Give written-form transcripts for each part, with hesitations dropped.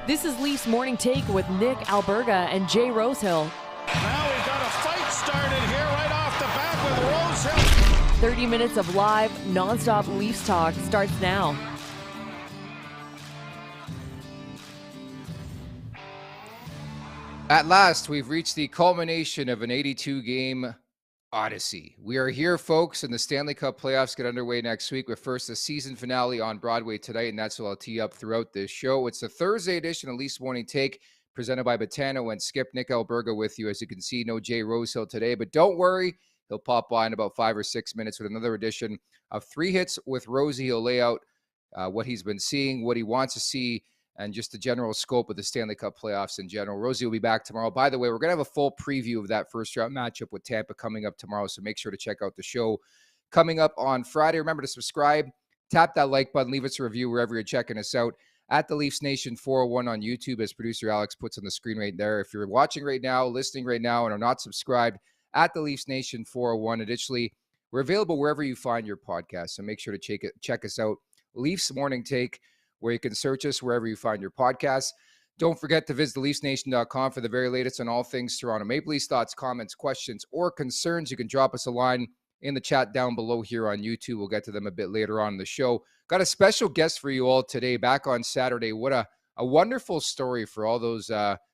This is Leafs Morning Take with Nick Alberga and Jay Rosehill. Now we've got a fight started here right off the bat with Rosehill. 30 minutes of live, nonstop Leafs talk starts now. At last, we've reached the culmination of an 82-game odyssey. We are here, folks, and the Stanley Cup playoffs get underway next week with first the season finale on Broadway tonight, and that's what I'll tee up throughout this show. It's the Thursday edition of Leafs Morning Take, presented by Botano and Skip. Nick Alberga with you. As you can see, no Jay Rosehill today, but don't worry, he'll pop by in about 5 or 6 minutes with another edition of Three Hits with Rosie. He'll lay out what he's been seeing, what he wants to see, and just the general scope of the Stanley Cup playoffs in general. Rosie will be back tomorrow. By the way, we're going to have a full preview of that first-round matchup with Tampa coming up tomorrow, so make sure to check out the show coming up on Friday. Remember to subscribe, tap that like button, leave us a review wherever you're checking us out, at the Leafs Nation 401 on YouTube, as producer Alex puts on the screen right there. If you're watching right now, listening right now, and are not subscribed, at the Leafs Nation 401. Additionally, we're available wherever you find your podcast, so make sure to check us out. Leafs Morning Take, where you can search us wherever you find your podcasts. Don't forget to visit theleafsnation.com for the very latest on all things Toronto Maple Leafs. Thoughts, comments, questions, or concerns. You can drop us a line in the chat down below here on YouTube. We'll get to them a bit later on in the show. Got a special guest for you all today, back on Saturday. What a wonderful story for all those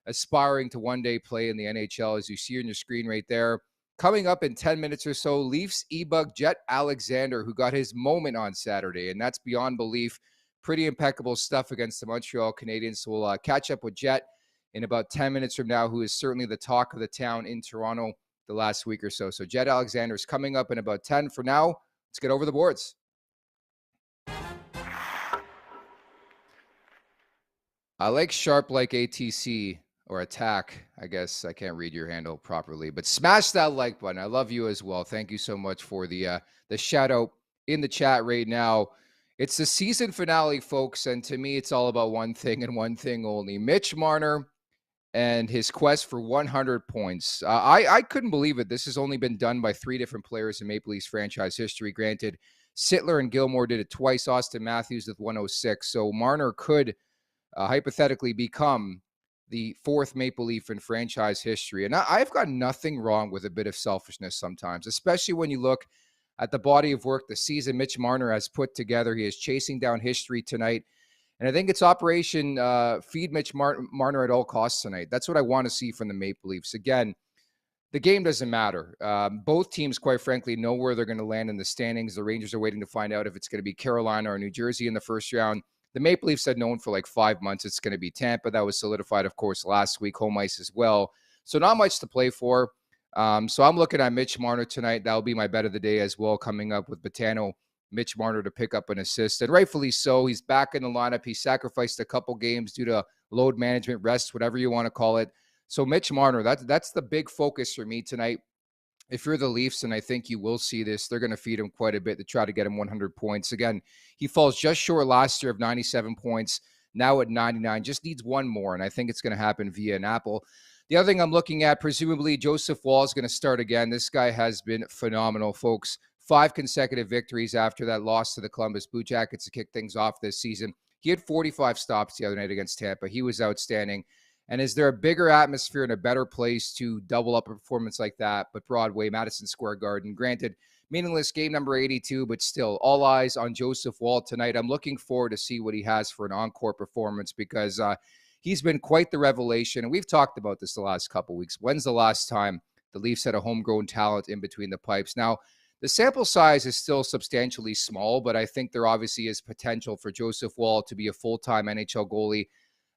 aspiring to one day play in the NHL, as you see on your screen right there. Coming up in 10 minutes or so, Leafs EBUG Jett Alexander, who got his moment on Saturday, and that's beyond belief. Pretty impeccable stuff against the Montreal Canadiens. So we'll catch up with Jett in about 10 minutes from now, who is certainly the talk of the town in Toronto the last week or so. So Jett Alexander is coming up in about 10. For now, let's get over the boards. I like sharp like ATC or attack. I guess I can't read your handle properly, but smash that like button. I love you as well. Thank you so much for the shout out in the chat right now. It's the season finale, folks, and to me, it's all about one thing and one thing only. Mitch Marner and his quest for 100 points. I couldn't believe it. This has only been done by 3 different players in Maple Leafs franchise history. Granted, Sittler and Gilmore did it twice. Austin Matthews with 106. So Marner could hypothetically become the 4th Maple Leaf in franchise history. And I've got nothing wrong with a bit of selfishness sometimes, especially when you look at the body of work, the season Mitch Marner has put together. He is chasing down history tonight. And I think it's Operation Feed Mitch Marner at all costs tonight. That's what I want to see from the Maple Leafs. Again, the game doesn't matter. Both teams, quite frankly, know where they're going to land in the standings. The Rangers are waiting to find out if it's going to be Carolina or New Jersey in the first round. The Maple Leafs had known for like 5 months it's going to be Tampa. That was solidified, of course, last week, home ice as well. So not much to play for. So I'm looking at Mitch Marner tonight. That'll be my bet of the day as well, coming up with Botano, Mitch Marner to pick up an assist. And rightfully so. He's back in the lineup. He sacrificed a couple games due to load management, rest, whatever you want to call it. So Mitch Marner, that's the big focus for me tonight. If you're the Leafs, and I think you will see this, they're going to feed him quite a bit to try to get him 100 points. Again, he falls just short last year of 97 points, now at 99. Just needs one more, and I think it's going to happen via an apple. The other thing I'm looking at, presumably Joseph Woll is going to start again. This guy has been phenomenal, folks. 5 consecutive victories after that loss to the Columbus Blue Jackets to kick things off this season. He had 45 stops the other night against Tampa. He was outstanding. And is there a bigger atmosphere and a better place to double up a performance like that? But Broadway, Madison Square Garden, granted, meaningless game number 82, but still, all eyes on Joseph Woll tonight. I'm looking forward to see what he has for an encore performance, because he's been quite the revelation. And we've talked about this the last couple weeks. When's the last time the Leafs had a homegrown talent in between the pipes? Now, the sample size is still substantially small, but I think there obviously is potential for Joseph Woll to be a full-time NHL goalie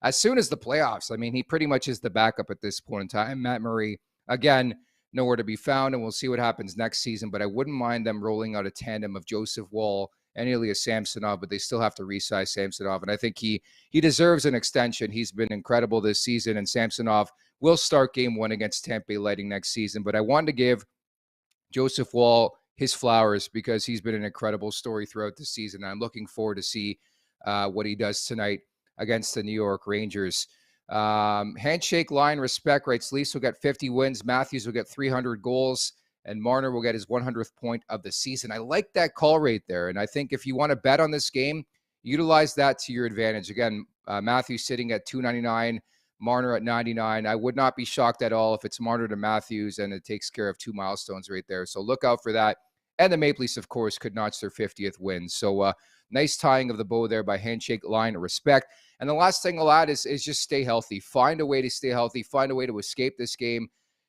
as soon as the playoffs. I mean, he pretty much is the backup at this point in time. Matt Murray, again, nowhere to be found, and we'll see what happens next season. But I wouldn't mind them rolling out a tandem of Joseph Woll and Ilya Samsonov, but they still have to resize Samsonov. And I think he deserves an extension. He's been incredible this season, and Samsonov will start game 1 against Tampa Bay Lightning next season. But I wanted to give Joseph Woll his flowers because he's been an incredible story throughout the season. I'm looking forward to see what he does tonight against the New York Rangers. Handshake line respect, writes Leafs will get 50 wins. Matthews will get 300 goals. And Marner will get his 100th point of the season. I like that call right there. And I think if you want to bet on this game, utilize that to your advantage. Again, Matthews sitting at 299, Marner at 99. I would not be shocked at all if it's Marner to Matthews, and it takes care of 2 milestones right there. So look out for that. And the Maple Leafs, of course, could notch their 50th win. So nice tying of the bow there by handshake, line of respect. And the last thing I'll add is just stay healthy. Find a way to stay healthy. Find a way to escape this game.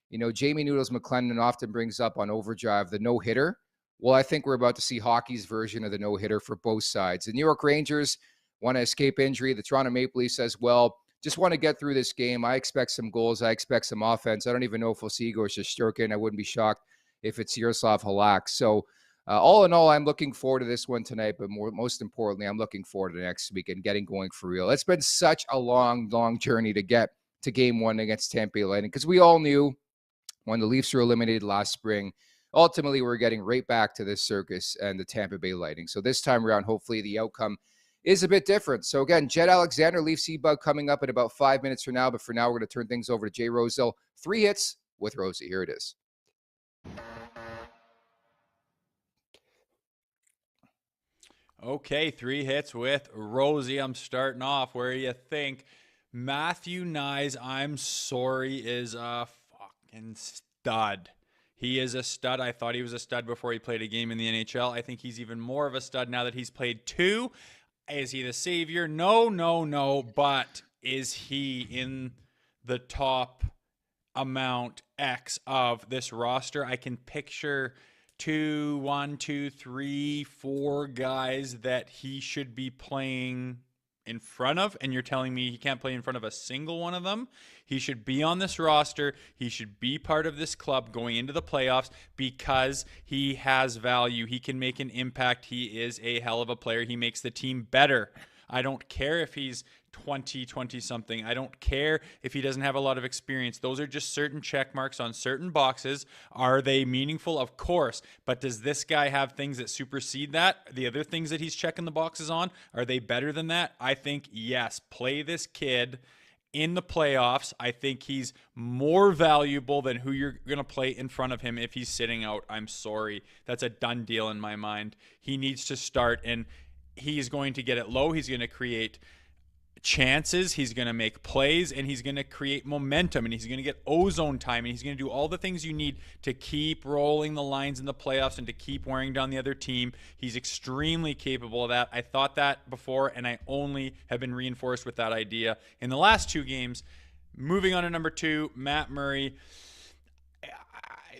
You know, Jamie Noodles McLennan often brings up on Overdrive the no-hitter. Well, I think we're about to see hockey's version of the no-hitter for both sides. The New York Rangers want to escape injury. The Toronto Maple Leafs as well. Just want to get through this game. I expect some goals. I expect some offense. I don't even know if we'll see Igor Shesterkin. I wouldn't be shocked if it's Yaroslav Halak. So all in all, I'm looking forward to this one tonight, but most importantly, I'm looking forward to next week and getting going for real. It's been such a long, long journey to get to game one against Tampa Bay Lightning, because we all knew when the Leafs were eliminated last spring, ultimately we're getting right back to this circus and the Tampa Bay Lightning. So this time around, hopefully the outcome is a bit different. So again, Jett Alexander, Leafs EBUG coming up in about 5 minutes from now. But for now, we're going to turn things over to Jay Roselle. 3 hits with Rosie. Here it is. Okay, 3 hits with Rosie. I'm starting off where you think Matthew Knies, I'm sorry, is a fucking stud. He is a stud. I thought he was a stud before he played a game in the NHL. I think he's even more of a stud now that he's played 2. Is he the savior? No. But is he in the top amount X of this roster? I can picture 1, 2, 3, 4 guys that he should be playing in front of, and you're telling me he can't play in front of a single one of them? He should be on this roster. He should be part of this club going into the playoffs because he has value. He can make an impact. He is a hell of a player. He makes the team better. I don't care if he's 20-something. I don't care if he doesn't have a lot of experience. Those are just certain check marks on certain boxes. Are they meaningful? Of course. But does this guy have things that supersede that? The other things that he's checking the boxes on, are they better than that? I think yes. Play this kid in the playoffs. I think he's more valuable than who you're going to play in front of him if he's sitting out. I'm sorry. That's a done deal in my mind. He needs to start, and he's going to get it low. He's going to create chances, he's going to make plays, and he's going to create momentum, and he's going to get ozone time, and he's going to do all the things you need to keep rolling the lines in the playoffs and to keep wearing down the other team. He's extremely capable of that. I thought that before, and I only have been reinforced with that idea in the last 2 games. Moving on to number 2, Matt Murray.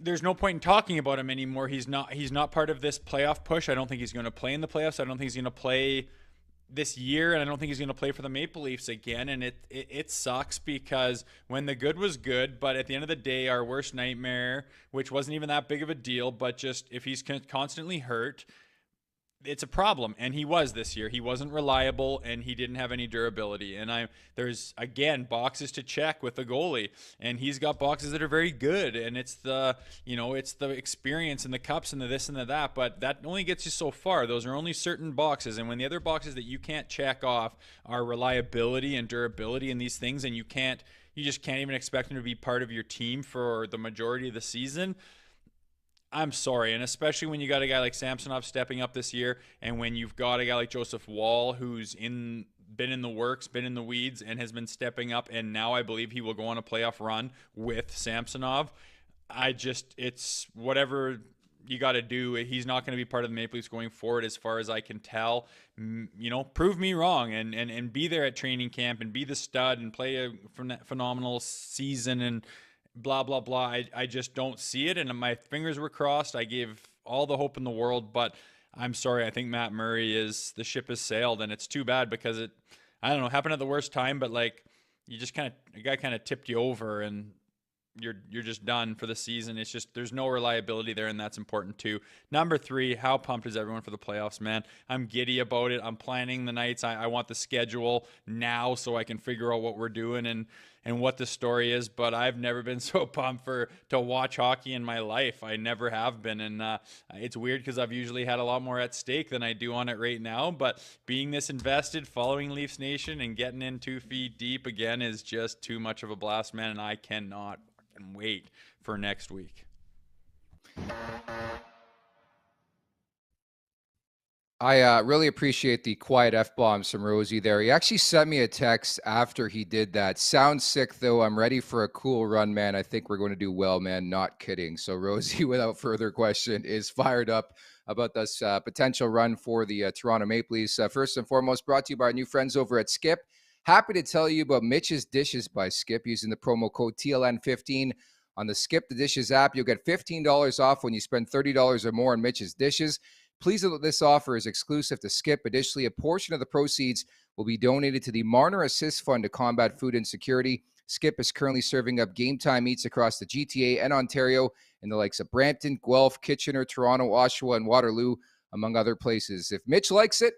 There's no point in talking about him anymore. He's not part of this playoff push. I don't think he's going to play in the playoffs. I don't think he's going to play this year, and I don't think he's going to play for the Maple Leafs again. And it sucks because when the good was good, but at the end of the day, our worst nightmare, which wasn't even that big of a deal, but just if he's constantly hurt, it's a problem. And he was this year. He wasn't reliable, and he didn't have any durability. And there's again boxes to check with the goalie, and he's got boxes that are very good. And it's the experience and the cups and the this and the that. But that only gets you so far. Those are only certain boxes. And when the other boxes that you can't check off are reliability and durability and these things, and you just can't even expect him to be part of your team for the majority of the season, I'm sorry. And especially when you got a guy like Samsonov stepping up this year, and when you've got a guy like Joseph Wall who's been in the works, been in the weeds, and has been stepping up, and now I believe he will go on a playoff run with Samsonov. It's whatever you got to do. He's not going to be part of the Maple Leafs going forward as far as I can tell. Prove me wrong and be there at training camp and be the stud and play a phenomenal season and blah, blah, blah. I just don't see it, and my fingers were crossed. I gave all the hope in the world, but I'm sorry. I think Matt Murray the ship has sailed, and it's too bad because I don't know, happened at the worst time, but like a guy kind of tipped you over, and you're just done for the season. It's just there's no reliability there, and that's important too. Number 3, how pumped is everyone for the playoffs, man? I'm giddy about it. I'm planning the nights. I want the schedule now so I can figure out what we're doing and what the story is. But I've never been so pumped to watch hockey in my life. I never have been, and it's weird because I've usually had a lot more at stake than I do on it right now. But being this invested, following Leafs Nation, and getting in 2 feet deep again is just too much of a blast, man, and I cannot wait for next week. I really appreciate the quiet F-bombs from Rosie there. He actually sent me a text after he did that. Sounds sick, though. I'm ready for a cool run, man. I think we're going to do well, man. Not kidding. So Rosie, without further question, is fired up about this potential run for the Toronto Maple Leafs. First and foremost, brought to you by our new friends over at Skip. Happy to tell you about Mitch's Dishes by Skip using the promo code TLN15 on the Skip the Dishes app. You'll get $15 off when you spend $30 or more on Mitch's Dishes. Please note that this offer is exclusive to Skip. Additionally, a portion of the proceeds will be donated to the Marner Assist Fund to combat food insecurity. Skip is currently serving up game time eats across the GTA and Ontario in the likes of Brampton, Guelph, Kitchener, Toronto, Oshawa, and Waterloo, among other places. If Mitch likes it,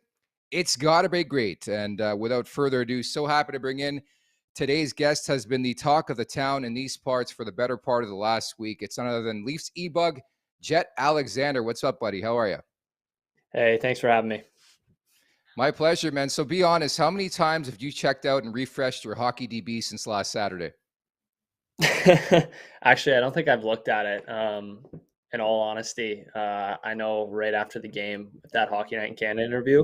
it's got to be great. And without further ado, so happy to bring in today's guest. Has been the talk of the town in these parts for the better part of the last week. It's none other than Leafs EBUG, Jett Alexander. What's up, buddy? How are you? Hey, thanks for having me. My pleasure, man. So be honest, how many times have you checked out and refreshed your hockey DB since last Saturday? Actually, I don't think I've looked at it. In all honesty, I know right after the game, that Hockey Night in Canada interview,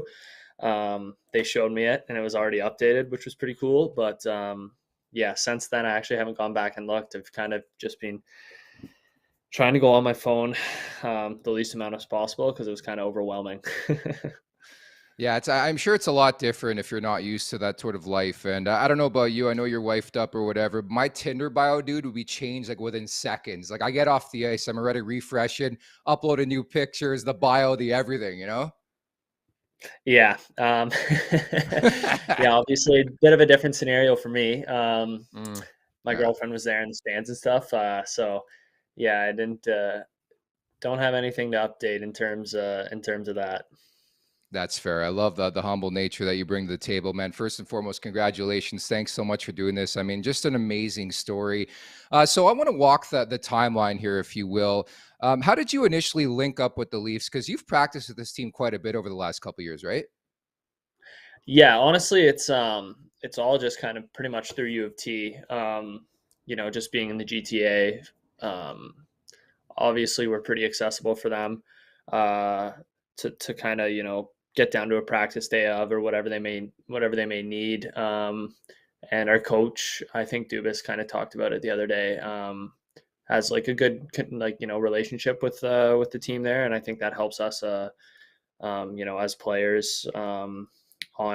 they showed me it and it was already updated, which was pretty cool. But yeah, since then, I actually haven't gone back and looked. I've kind of just been trying to go on my phone the least amount as possible because it was kind of overwhelming. Yeah, I'm sure it's a lot different if you're not used to that sort of life. And I don't know about you. I know you're wifed up or whatever. My Tinder bio, dude, would be changed like within seconds. Like I get off the ice, I'm already refreshing, uploading new pictures, the bio, the everything, you know? Yeah. Yeah, obviously a bit of a different scenario for me. My Yeah. girlfriend was there in the stands and stuff. So yeah, I don't have anything to update in terms of that. That's fair. I love the humble nature that you bring to the table, man. First and foremost, congratulations. Thanks so much for doing this. I mean, just an amazing story. So I want to walk the timeline here, if you will. How did you initially link up with the Leafs? Because you've practiced with this team quite a bit over the last couple of years, right? Yeah, honestly, it's all just kind of pretty much through U of T. Just being in the GTA. Obviously, we're pretty accessible for them to kind of get down to a practice day of or whatever they may need. And our coach, I think Dubas kind of talked about it the other day. Has like a good relationship with the team there, and I think that helps us as players on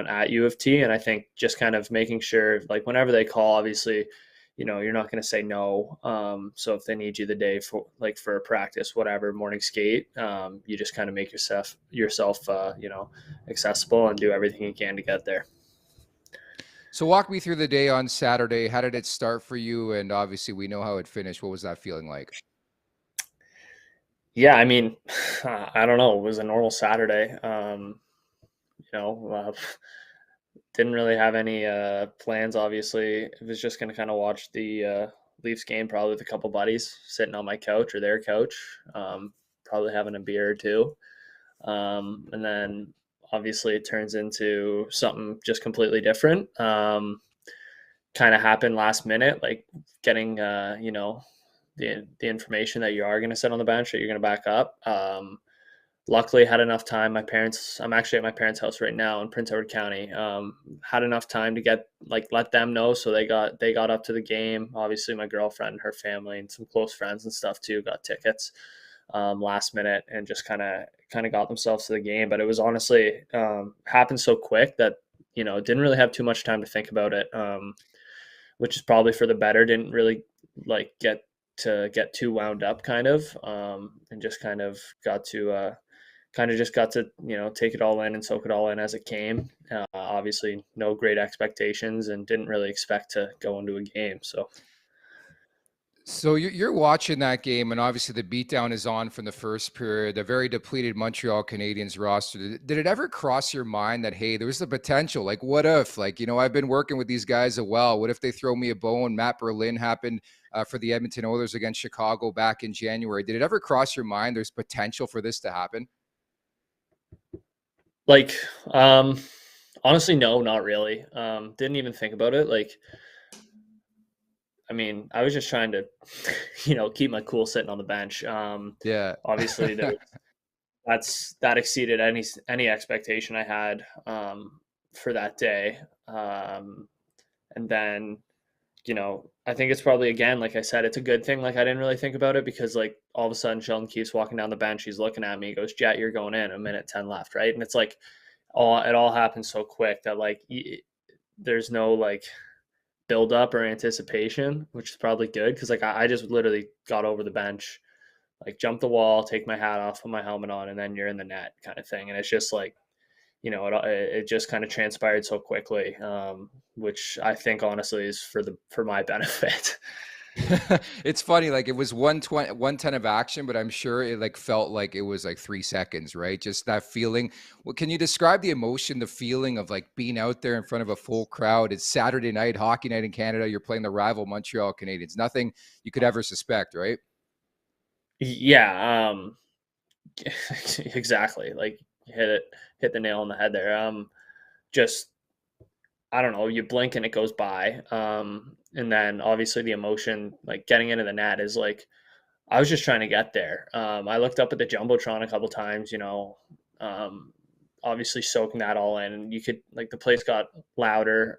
at U of T. And I think just kind of making sure like whenever they call, obviously, you're not going to say no. So if they need you the day for a practice, whatever, morning skate, you just kind of make yourself accessible and do everything you can to get there. So walk me through the day on Saturday. How did it start for you? And obviously we know how it finished. What was that feeling like? Yeah, I mean, I don't know. It was a normal Saturday. Didn't really have any plans, obviously. It was just going to kind of watch the Leafs game probably with a couple buddies sitting on my couch or their couch, probably having a beer or two. And then obviously it turns into something just completely different. Kind of happened last minute, like getting, the information that you are going to sit on the bench, that you're going to back up. Luckily had enough time. I'm actually at my parents' house right now in Prince Edward County. Had enough time to let them know. So they got up to the game. Obviously my girlfriend, her family, and some close friends and stuff too got tickets last minute and just kind of got themselves to the game. But it was honestly happened so quick that, didn't really have too much time to think about it, which is probably for the better. Didn't really get too wound up and just kind of got to take it all in and soak it all in as it came. Obviously no great expectations and didn't really expect to go into a game. So you're watching that game, and obviously the beatdown is on from the first period, a very depleted Montreal Canadiens roster. Did it ever cross your mind that, hey, there's the potential? Like, what if, I've been working with these guys a while. What if they throw me a bone? Matt Berlin happened for the Edmonton Oilers against Chicago back in January. Did it ever cross your mind there's potential for this to happen? Honestly, no, not really. Didn't even think about it. I was just trying to, keep my cool sitting on the bench. Yeah. Obviously, there was that exceeded any expectation I had for that day. And then, I think it's probably, again, like I said, it's a good thing. Like, I didn't really think about it because, like, all of a sudden Sheldon keeps walking down the bench. He's looking at me. He goes, "Jett, you're going in. A minute 10 left." Right. And it's like, it all happened so quick that, like, there's no, like, build up or anticipation, which is probably good. Cause, like, I just literally got over the bench, like, jump the wall, take my hat off, put my helmet on, and then you're in the net kind of thing. And it's just like, it just kind of transpired so quickly, which I think honestly is for my benefit. It's funny, like it was 120, 110 of action, but I'm sure it like felt like it was like 3 seconds, right? Just that feeling. Well, can you describe the emotion, the feeling of like being out there in front of a full crowd? It's Saturday night, hockey night in Canada. You're playing the rival Montreal Canadiens. Nothing you could ever suspect, right? Yeah, exactly. Like, hit the nail on the head there. Just, I don't know, you blink and it goes by. And then obviously the emotion, like getting into the net, is like, I was just trying to get there. I looked up at the Jumbotron a couple times, obviously soaking that all in, and you could, like, the place got louder.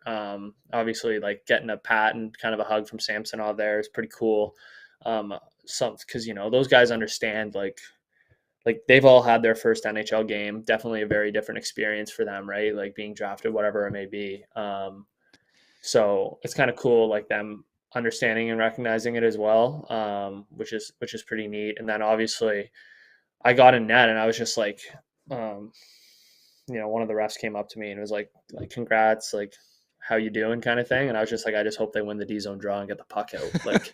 Obviously, like, getting a pat and kind of a hug from Samsonov there is pretty cool. Because, those guys understand, like they've all had their first NHL game. Definitely a very different experience for them, right? Like being drafted, whatever it may be. So it's kind of cool, like them understanding and recognizing it as well, which is pretty neat. And then obviously I got in net and I was just like, one of the refs came up to me and was like congrats, like how you doing, kind of thing. And I was just like, I just hope they win the D zone draw and get the puck out. Like,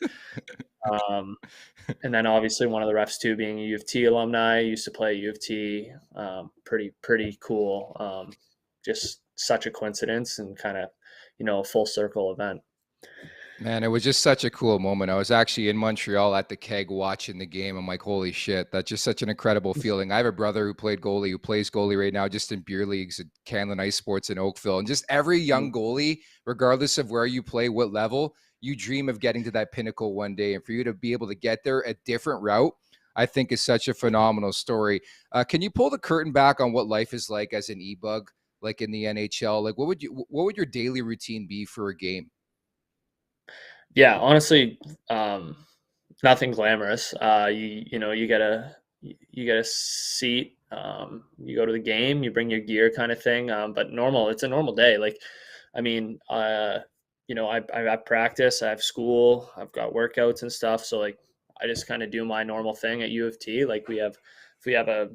and then obviously one of the refs too, being a U of T alumni, used to play at U of T. Pretty cool. Just such a coincidence and kind of, a full circle event. Man, it was just such a cool moment. I was actually in Montreal at the Keg watching the game. I'm like, holy shit, that's just such an incredible feeling. I have a brother who plays goalie right now, just in beer leagues at Canlan Ice Sports in Oakville. And just every young goalie, regardless of where you play, what level, you dream of getting to that pinnacle one day. And for you to be able to get there a different route, I think is such a phenomenal story. Can you pull the curtain back on what life is like as an EBUG, like in the NHL? Like, what would your daily routine be for a game? Yeah, honestly, nothing glamorous. You get a seat. You go to the game. You bring your gear, kind of thing. But it's a normal day. Like, I mean, I have practice. I have school. I've got workouts and stuff. So, like, I just kind of do my normal thing at U of T. Like, if we have a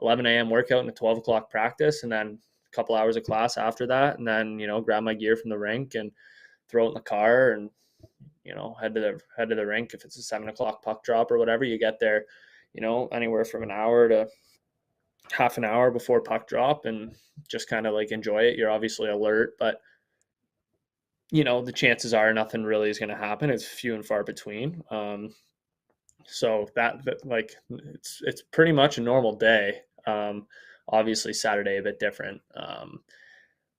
11 a.m. workout and a 12 o'clock practice, and then a couple hours of class after that, and then grab my gear from the rink and throw it in the car and head to the rink. If it's a 7 o'clock puck drop or whatever, you get there anywhere from an hour to half an hour before puck drop, and just kind of like enjoy it. You're obviously alert, but the chances are nothing really is going to happen. It's few and far between. So that like it's pretty much a normal day. Obviously Saturday a bit different.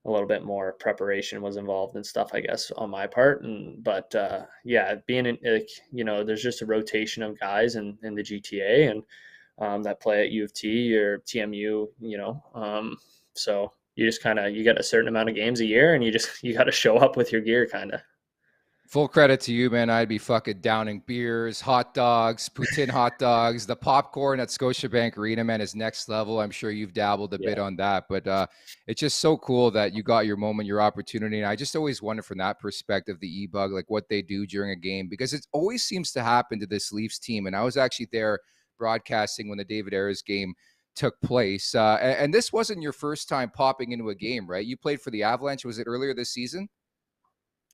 A little bit more preparation was involved and stuff, I guess, on my part. But being in, like, there's just a rotation of guys in the GTA and that play at U of T or TMU, so you just you get a certain amount of games a year, and you got to show up with your gear, kind of. Full credit to you, man. I'd be fucking downing beers, hot dogs, poutine hot dogs. The popcorn at Scotiabank Arena, man, is next level. I'm sure you've dabbled a bit on that, but it's just so cool that you got your moment, your opportunity. And I just always wonder from that perspective, the EBUG, like what they do during a game, because it always seems to happen to this Leafs team. And I was actually there broadcasting when the David Ayres game took place. And this wasn't your first time popping into a game, right? You played for the Avalanche. Was it earlier this season?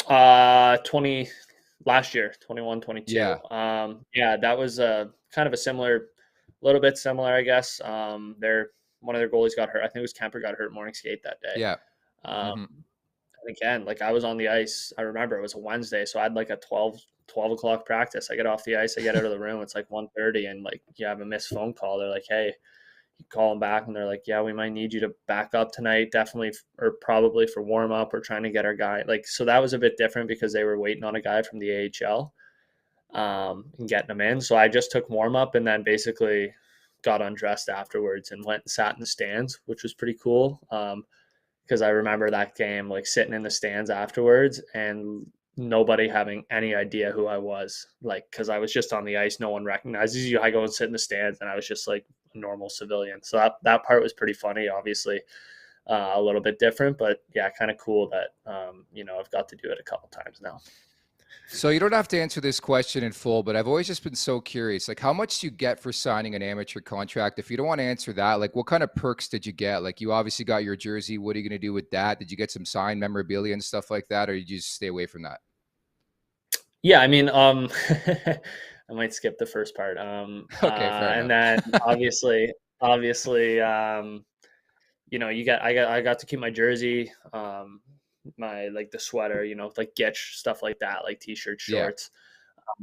20 last year, 21, 22. Yeah. That was kind of a little bit similar, I guess. One of their goalies got hurt. I think it was Kemper got hurt morning skate that day. Yeah. And again, like, I was on the ice. I remember it was a Wednesday, so I had like a 12 o'clock practice. I get off the ice, I get out of the room. It's like 1:30, and like, you have a missed phone call. They're like, hey, you call them back, and they're like, yeah, we might need you to back up tonight, definitely, or probably for warm up. We're trying to get our guy. Like, so that was a bit different because they were waiting on a guy from the AHL and getting him in. So I just took warm up, and then basically got undressed afterwards and went and sat in the stands, which was pretty cool. Because I remember that game, like sitting in the stands afterwards and nobody having any idea who I was, like, because I was just on the ice, no one recognizes you. I go and sit in the stands, and I was just like a normal civilian. So that part was pretty funny, obviously, a little bit different, but yeah, kind of cool that I've got to do it a couple times now. So you don't have to answer this question in full, but I've always just been so curious. Like, how much do you get for signing an amateur contract? If you don't want to answer that, like, what kind of perks did you get? Like, you obviously got your jersey. What are you going to do with that? Did you get some signed memorabilia and stuff like that, or did you just stay away from that? Yeah, I mean, I might skip the first part. Okay, fair And enough. then obviously, I got to keep my jersey, my like the sweater, like Gitch stuff like that, like t-shirts, Yeah. shorts.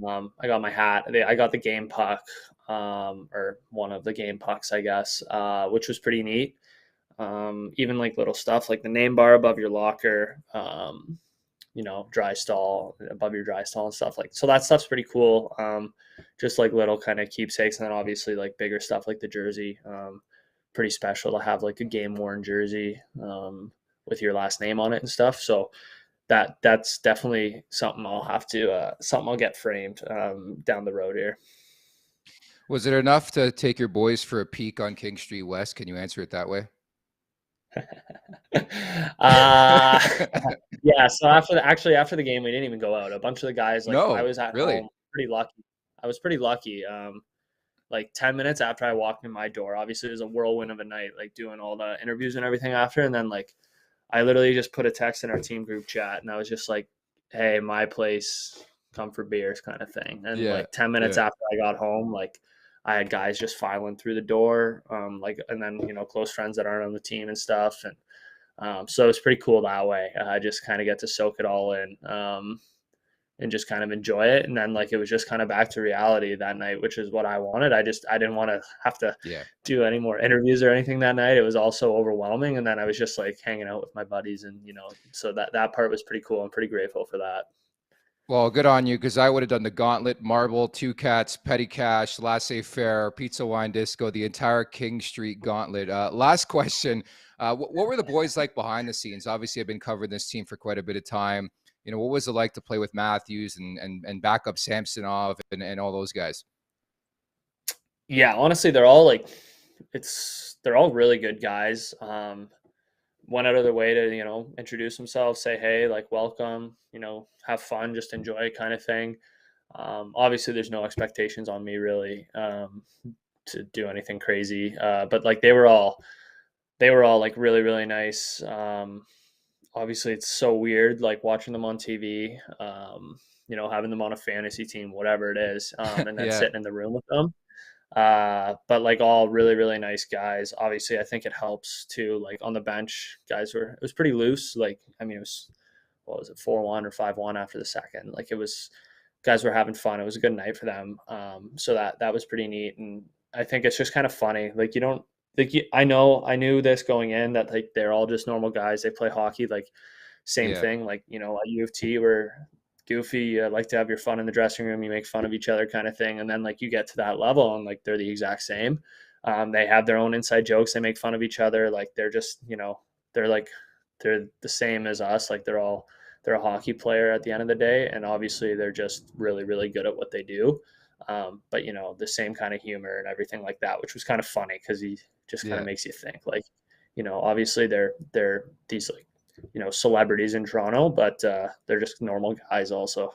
I got my hat. I got the game puck, or one of the game pucks, I guess, which was pretty neat. Even like little stuff like the name bar above your locker, dry stall above your dry stall and stuff, like, so that stuff's pretty cool. Just like little kind of keepsakes, and then obviously like bigger stuff like the jersey. Pretty special to have like a game worn jersey with your last name on it and stuff. So that's definitely something I'll get framed down the road here. Was it enough to take your boys for a peek on King Street West? Can you answer it that way? uh, yeah. So after the game, we didn't even go out. A bunch of the guys, like, I No, was at really? home, pretty lucky. I was pretty lucky. Like 10 minutes after I walked in my door, obviously it was a whirlwind of a night, like doing all the interviews and everything after. And then like, I literally just put a text in our team group chat, and I was just like, hey, my place, come for beers kind of thing. And Yeah. like 10 minutes Yeah. after I got home, like I had guys just filing through the door, and then, close friends that aren't on the team and stuff. And so it's pretty cool that way. I just kind of get to soak it all in. And just kind of enjoy it. And then like it was just kind of back to reality that night, which is what I wanted. I didn't want to have to Yeah. do any more interviews or anything that night. It was all so overwhelming. And then I was just like hanging out with my buddies, and so that part was pretty cool. I'm pretty grateful for that. Well, good on you, because I would have done the gauntlet, marble, two cats, petty cash, laissez-faire, pizza, wine, disco, the entire King Street gauntlet. Last question. What were the boys like behind the scenes? Obviously, I've been covering this team for quite a bit of time. What was it like to play with Matthews and backup Samsonov and all those guys? Yeah, honestly, they're all really good guys. Went out of their way to, introduce themselves, say, hey, like, welcome, have fun, just enjoy kind of thing. Obviously there's no expectations on me really, to do anything crazy. But like they were all like really, really nice. Obviously it's so weird, like watching them on TV, having them on a fantasy team, whatever it is, and then Yeah. sitting in the room with them. But like all really, really nice guys. Obviously I think it helps too, like on the bench, it was pretty loose. Like, I mean, it was, what was it, 4-1 or 5-1 after the second? Like guys were having fun. It was a good night for them. So that was pretty neat. And I think it's just kind of funny. Like I knew this going in, that like they're all just normal guys. They play hockey, like same Yeah. thing. Like, at U of T, where goofy, you like to have your fun in the dressing room, you make fun of each other kind of thing. And then like you get to that level and like they're the exact same. They have their own inside jokes. They make fun of each other. Like they're just, they're the same as us. Like they're a hockey player at the end of the day. And obviously they're just really, really good at what they do. But the same kind of humor and everything like that, which was kind of funny because he just kind of makes you think, like, obviously they're these like, celebrities in Toronto, but they're just normal guys also.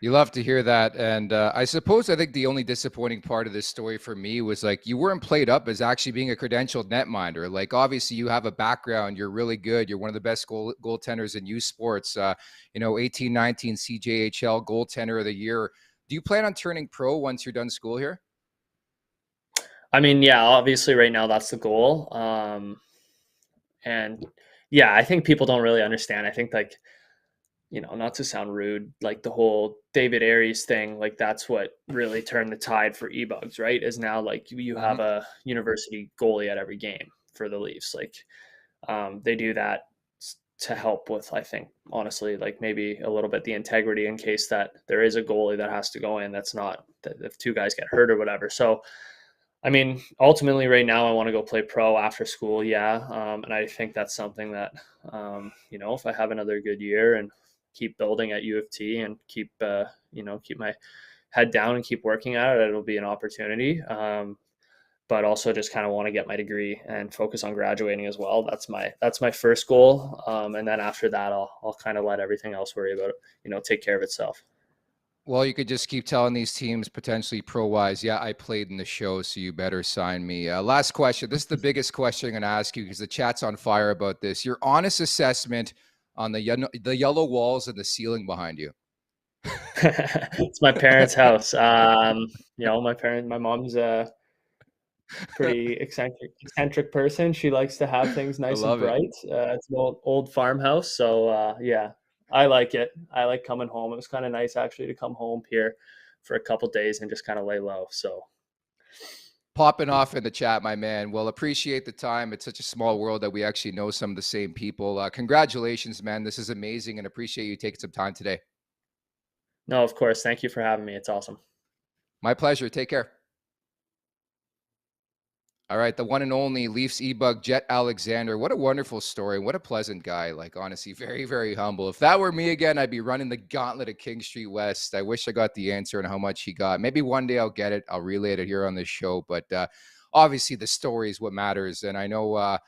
You love to hear that. And I think the only disappointing part of this story for me was like you weren't played up as actually being a credentialed netminder. Like obviously you have a background, you're really good, you're one of the best goaltenders in youth sports, 18-19 CJHL goaltender of the year. Do you plan on turning pro once you're done school here? I mean, yeah, obviously right now that's the goal. And yeah, I think people don't really understand. I think like, not to sound rude, like the whole David Aries thing, like that's what really turned the tide for EBUGs, right? Is now like you have a university goalie at every game for the Leafs. Like they do that to help with, I think, honestly, like maybe a little bit the integrity in case that there is a goalie that has to go in. That's not that if two guys get hurt or whatever. So I mean, ultimately right now I want to go play pro after school. Yeah. And I think that's something that, if I have another good year and keep building at U of T and keep my head down and keep working at it, it'll be an opportunity. But also just kind of want to get my degree and focus on graduating as well. That's my first goal. And then after that, I'll kind of let everything else worry about it, take care of itself. Well, you could just keep telling these teams potentially pro-wise, yeah, I played in the show, so you better sign me. Last question. This is the biggest question I'm going to ask you because the chat's on fire about this. Your honest assessment on the yellow walls and the ceiling behind you. It's my parents' house. My mom's a pretty eccentric person. She likes to have things I nice and love it. bright. It's an old farmhouse, so yeah, I like it. I like coming home. It was kind of nice actually to come home here for a couple days and just kind of lay low. So Popping off in the chat, my man. Well, appreciate the time. It's such a small world that we actually know some of the same people. Congratulations, man. This is amazing and appreciate you taking some time today. no, of course. Thank you for having me. It's awesome. My pleasure. Take care. All right, the one and only Leafs EBUG, Jett Alexander. What a wonderful story. What a pleasant guy. Like, honestly, very, very humble. If that were me again, I'd be running the gauntlet of King Street West. I wish I got the answer on how much he got. Maybe one day I'll get it. I'll relay it here on this show. But obviously, the story is what matters. And I know,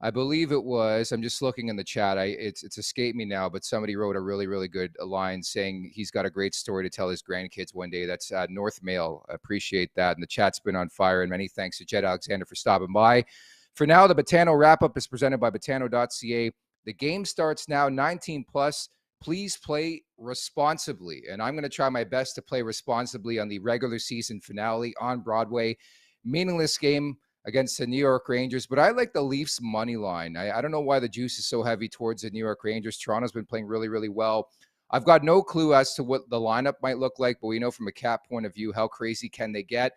I believe it was, I'm just looking in the chat. It's escaped me now, but somebody wrote a really, really good line saying he's got a great story to tell his grandkids one day. That's North Mail. I appreciate that. And the chat's been on fire. And many thanks to Jett Alexander for stopping by. For now, the Botano wrap-up is presented by Botano.ca. The game starts now, 19 plus. Please play responsibly. And I'm going to try my best to play responsibly on the regular season finale on Broadway. Meaningless game against the New York Rangers, but I like the Leafs money line. I don't know why the juice is so heavy towards the New York Rangers. Toronto's been playing really, really well. I've got no clue as to what the lineup might look like, but we know from a cap point of view, how crazy can they get?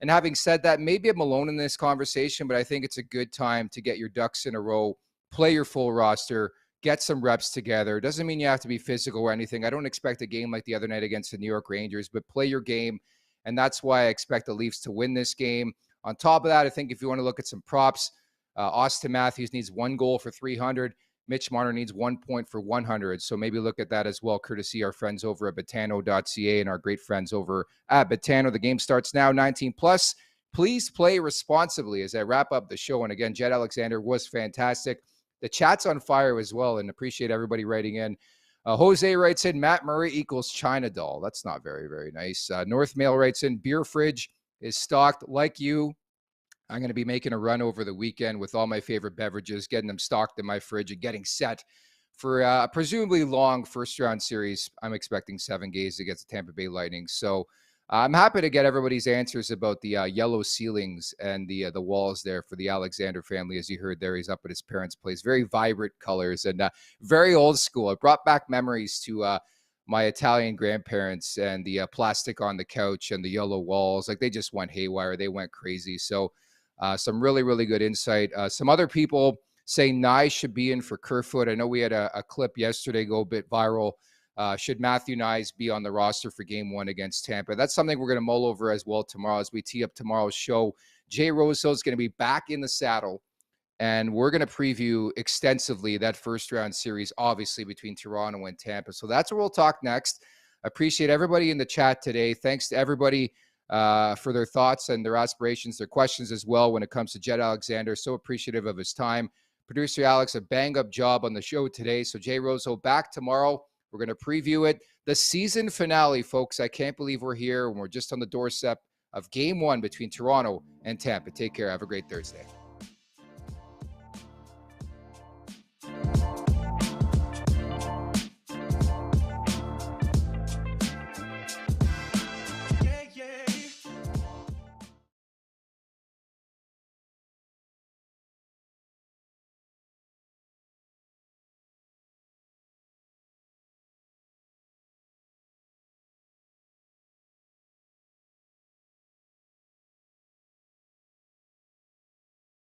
And having said that, maybe I'm alone in this conversation, but I think it's a good time to get your ducks in a row, play your full roster, get some reps together. It doesn't mean you have to be physical or anything. I don't expect a game like the other night against the New York Rangers, but play your game. And that's why I expect the Leafs to win this game. On top of that, I think if you want to look at some props, Austin Matthews needs 1 goal for 300. Mitch Marner needs 1 point for 100. So maybe look at that as well, courtesy our friends over at Botano.ca and our great friends over at Botano. The game starts now, 19 plus. Please play responsibly as I wrap up the show. And again, Jett Alexander was fantastic. The chat's on fire as well, and appreciate everybody writing in. Jose writes in, Matt Murray equals China doll. That's not very, very nice. North Mail writes in, beer fridge is stocked like you. I'm going to be making a run over the weekend with all my favorite beverages, getting them stocked in my fridge and getting set for a presumably long first-round series. I'm expecting 7 games against the Tampa Bay Lightning. So I'm happy to get everybody's answers about the yellow ceilings and the walls there for the Alexander family. As you heard there, he's up at his parents' place. Very vibrant colors and very old school. It brought back memories to my Italian grandparents and the plastic on the couch and the yellow walls. Like, they just went haywire. They went crazy. So some really, really good insight. Some other people say Nye should be in for Kerfoot. I know we had a clip yesterday go a bit viral. Should Matthew Nyes be on the roster for game 1 against Tampa? That's something we're going to mull over as well tomorrow as we tee up tomorrow's show. Jay Rosehill is going to be back in the saddle, and we're going to preview extensively that first-round series, obviously, between Toronto and Tampa. So that's where we'll talk next. I appreciate everybody in the chat today. Thanks to everybody for their thoughts and their aspirations, their questions as well when it comes to Jett Alexander. So appreciative of his time. Producer Alex, a bang-up job on the show today. So Jay Rosehill back tomorrow. We're going to preview it. The season finale, folks. I can't believe we're here and we're just on the doorstep of game 1 between Toronto and Tampa. Take care. Have a great Thursday.